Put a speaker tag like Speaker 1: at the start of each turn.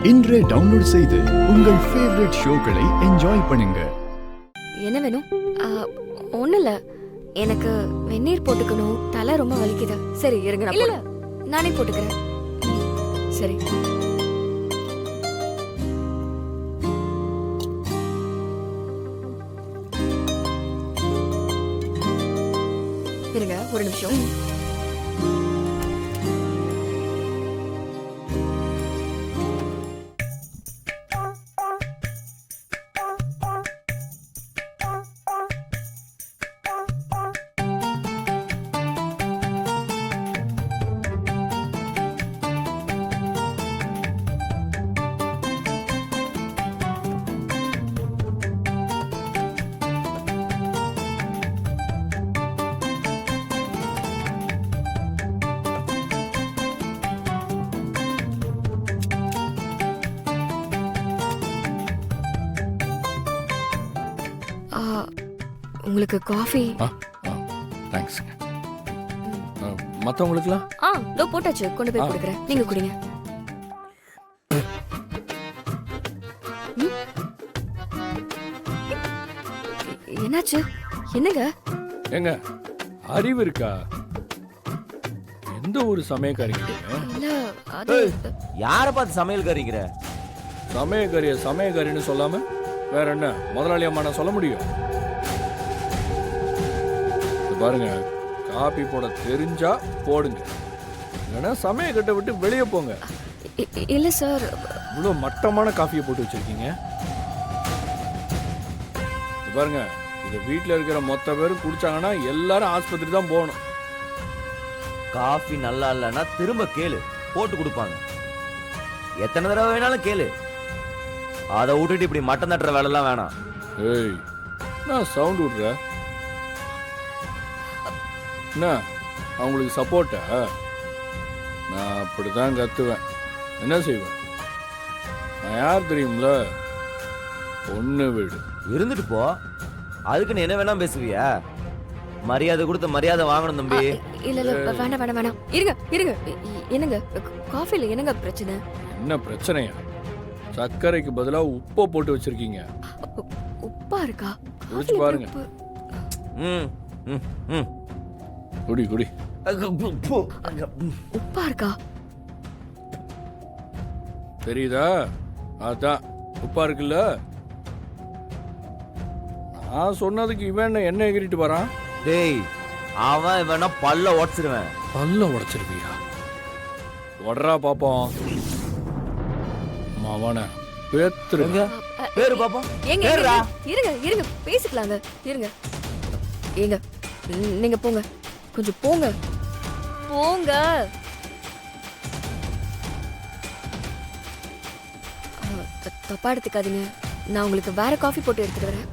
Speaker 1: இன்றே டவுன்லோட் செய்து உங்கள் ஃபேவரட் ஷோக்களை என்ஜாய் பண்ணுங்க.
Speaker 2: என்ன வேணும்? ஒண்ணு இல்ல, எனக்கு வெந்நீர் போட்டுக்கணும், தலை ரொம்ப வலிக்குது. சரி இருங்க, நான் இல்ல நானே போட்டுக்கிறேன். சரி இருங்க ஒரு நிமிஷம். உங்களுக்கு காஃபி?
Speaker 3: தேங்க்ஸ். மற்றவங்களுக்குலாம்
Speaker 2: இதோ போட்டாச்சு, கொண்டு போய் கொடுக்குறேன். நீங்க குடிங்க. என்னாச்சு? என்னங்க?
Speaker 3: ஏங்க அறிவு இருக்கா? எந்த ஒரு சமயக்காரிங்க?
Speaker 2: இல்ல அது
Speaker 4: யார பார்த்து சமையல்காரிங்கிற?
Speaker 3: சமயக்காரின்னு சொல்லாம வேற என்ன முதலாளி அம்மா நான் சொல்ல முடியும்? பாருங்க, காபி போட தெரிஞ்சா போடுங்க, இல்லைன்னா சமயக்கட்டை விட்டு வெளியே போங்க.
Speaker 2: இல்ல சார்,
Speaker 3: இவ்வளோ மட்டமான காஃபியை போட்டு வச்சிருக்கீங்க. பாருங்க, இதை வீட்டில் இருக்கிற மொத்த பேரும் குடிச்சாங்கன்னா எல்லாரும் ஆஸ்பத்திரி தான் போகணும்.
Speaker 4: காஃபி நல்லா இல்லைன்னா திரும்ப கேளு, போட்டு கொடுப்பாங்க. எத்தனை தடவை வேணாலும் கேளு. அதை விட்டுட்டு இப்படி மட்டம் தட்டுற வேலைலாம் வேணாம்.
Speaker 3: ஏய், நான் சவுண்ட் விடுற என்ன அவங்களுக்கு சப்போர்ட்டா? நான் அப்படிதான் கத்துவேன். என்ன செய்வேன்? நான் யார் தெரியும்ல? பொண்ணு வீடு.
Speaker 4: இருந்துட்டு போ, அதுக்கு நீ என்ன வேணாம் பேசுவியா? மரியாதை கொடுத்த மரியாதை வாங்கணும் தம்பி.
Speaker 2: இல்ல இல்ல வேண்டாம் வேண்டாம் வேண்டாம். இருங்க இருங்க. என்னங்க காஃபில என்னங்க பிரச்சனை?
Speaker 3: என்ன பிரச்சனையா? சர்க்கரைக்கு பதிலா உப்பை போட்டு வச்சிருக்கீங்க.
Speaker 2: உப்பா இருக்கா?
Speaker 3: குடிச்சு பாருங்க.
Speaker 4: ம் ம் ம்
Speaker 3: குடி குடி.
Speaker 2: உப்பா இருக்கா?
Speaker 3: தெரியுதா? அதான் உப்பா இருக்குல்ல. நான் சொன்னதுக்கு இவன் என்ன எகிரிட்டு வரான்?
Speaker 4: டேய், அவன் வேணா பல்ல உடச்சிருவேன்.
Speaker 3: பல்ல உடைச்சிருவியா? உடறா பாப்போம். மாவான பேத்துருங்க.
Speaker 4: பேரு பாப்போம்.
Speaker 2: ஏங்க இருங்க இருங்க பேசிக்கலாங்க. இருங்க ஏங்க, நீங்க போங்க, கொஞ்சம் போங்க போங்க. தப்பா எடுத்துக்காதீங்க, நான் உங்களுக்கு வேற காஃபி போட்டு எடுத்துட்டு வரேன்.